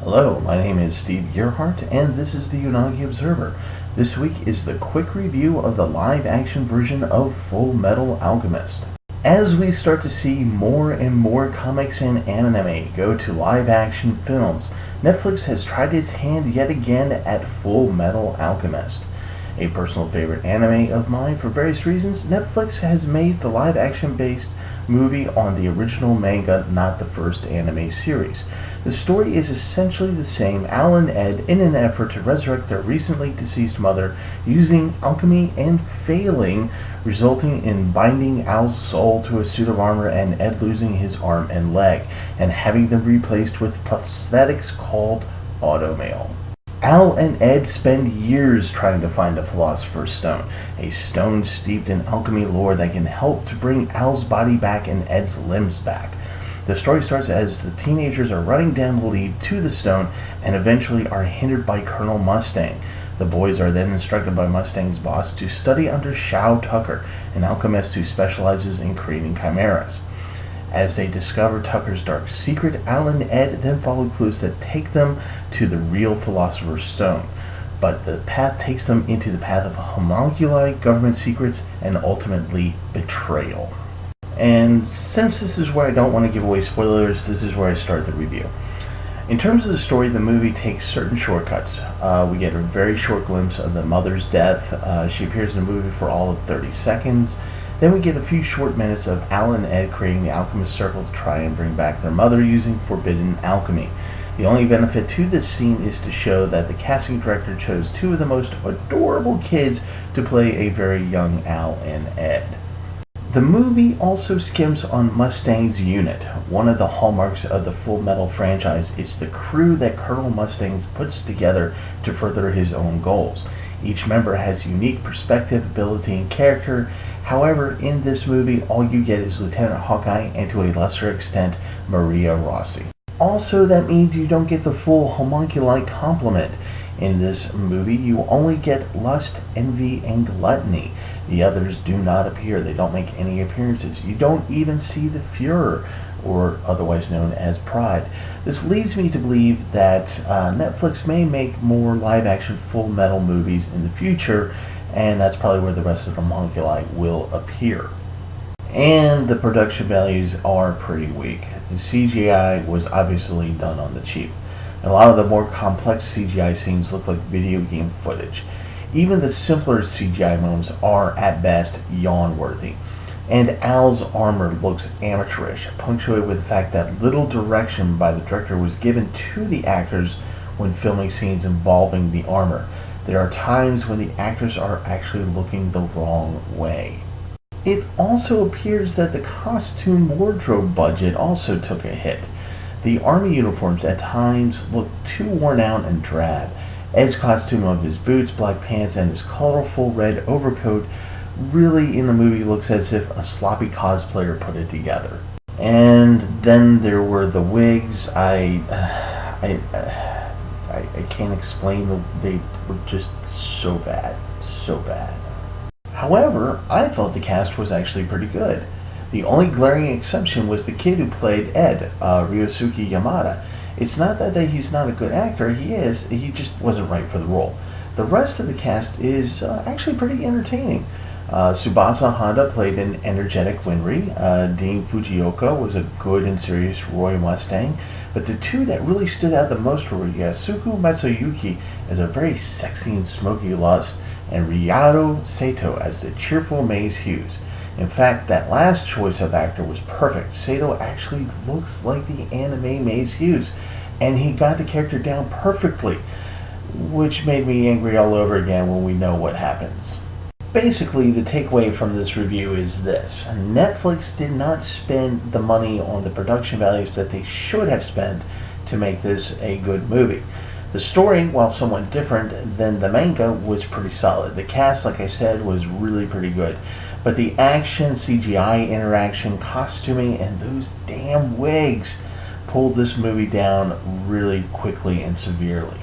Hello, my name is Steve Gearhart, and this is the Unagi Observer. This week is the quick review of the live-action version of Fullmetal Alchemist. As we start to see more and more comics and anime go to live-action films, Netflix has tried its hand yet again at Fullmetal Alchemist. A personal favorite anime of mine for various reasons, Netflix has made the live-action based movie on the original manga, not the first anime series. The story is essentially the same. Al and Ed, in an effort to resurrect their recently deceased mother, using alchemy and failing, resulting in binding Al's soul to a suit of armor and Ed losing his arm and leg, and having them replaced with prosthetics called automail. Al and Ed spend years trying to find the Philosopher's Stone, a stone steeped in alchemy lore that can help to bring Al's body back and Ed's limbs back. The story starts as the teenagers are running down the lead to the stone and eventually are hindered by Colonel Mustang. The boys are then instructed by Mustang's boss to study under Shao Tucker, an alchemist who specializes in creating chimeras. As they discover Tucker's dark secret, Al and Ed then follow clues that take them to the real Philosopher's Stone. But the path takes them into the path of homunculi, government secrets, and ultimately betrayal. And since this is where I don't want to give away spoilers, this is where I start the review. In terms of the story, the movie takes certain shortcuts. We get a very short glimpse of the mother's death. She appears in the movie for all of 30 seconds. Then we get a few short minutes of Al and Ed creating the Alchemist Circle to try and bring back their mother using forbidden alchemy. The only benefit to this scene is to show that the casting director chose two of the most adorable kids to play a very young Al and Ed. The movie also skims on Mustang's unit. One of the hallmarks of the Fullmetal franchise is the crew that Colonel Mustang puts together to further his own goals. Each member has unique perspective, ability, and character. However, in this movie, all you get is Lieutenant Hawkeye and to a lesser extent, Maria Rossi. Also, that means you don't get the full homunculi complement. In this movie, you only get lust, envy, and gluttony. The others do not appear. They don't make any appearances. You don't even see the Fuhrer, or otherwise known as Pride. This leads me to believe that Netflix may make more live-action Fullmetal movies in the future, and that's probably where the rest of the homunculi will appear. And the production values are pretty weak. The CGI was obviously done on the cheap. A lot of the more complex CGI scenes look like video game footage. Even the simpler CGI moments are, at best, yawn-worthy. And Al's armor looks amateurish, punctuated with the fact that little direction by the director was given to the actors when filming scenes involving the armor. There are times when the actors are actually looking the wrong way. It also appears that the costume wardrobe budget also took a hit. The army uniforms at times look too worn out and drab. Ed's costume of his boots, black pants, and his colorful red overcoat really in the movie looks as if a sloppy cosplayer put it together. And then there were the wigs. I can't explain they were just so bad, so bad. However, I thought the cast was actually pretty good. The only glaring exception was the kid who played Ed, Ryosuke Yamada. It's not that he's not a good actor, he is, he just wasn't right for the role. The rest of the cast is actually pretty entertaining. Tsubasa Honda played an energetic Winry. Dean Fujioka was a good and serious Roy Mustang. But the two that really stood out the most were Yasuko Matsuyuki as a very sexy and smoky lust, and Ryato Sato as the cheerful Maze Hughes. In fact, that last choice of actor was perfect. Sato actually looks like the anime Maze Hughes, and he got the character down perfectly, which made me angry all over again when we know what happens. Basically, the takeaway from this review is this. Netflix did not spend the money on the production values that they should have spent to make this a good movie. The story, while somewhat different than the manga, was pretty solid. The cast, like I said, was really pretty good. But the action, CGI interaction, costuming, and those damn wigs pulled this movie down really quickly and severely.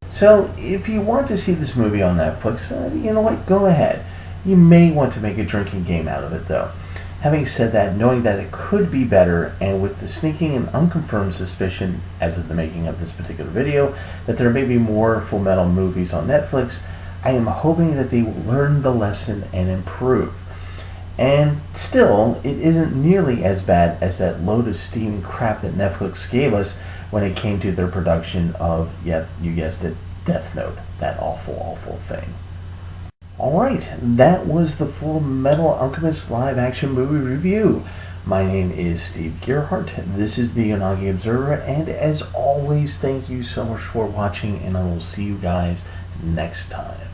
So, if you want to see this movie on Netflix, you know what, go ahead. You may want to make a drinking game out of it, though. Having said that, knowing that it could be better, and with the sneaking and unconfirmed suspicion, as of the making of this particular video, that there may be more Fullmetal movies on Netflix, I am hoping that they will learn the lesson and improve. And still, it isn't nearly as bad as that load of steaming crap that Netflix gave us when it came to their production of, yep, you guessed it, Death Note. That awful, awful thing. Alright, that was the Fullmetal Alchemist live action movie review. My name is Steve Gerhardt. This is the Unagi Observer, and as always, thank you so much for watching, and I will see you guys next time.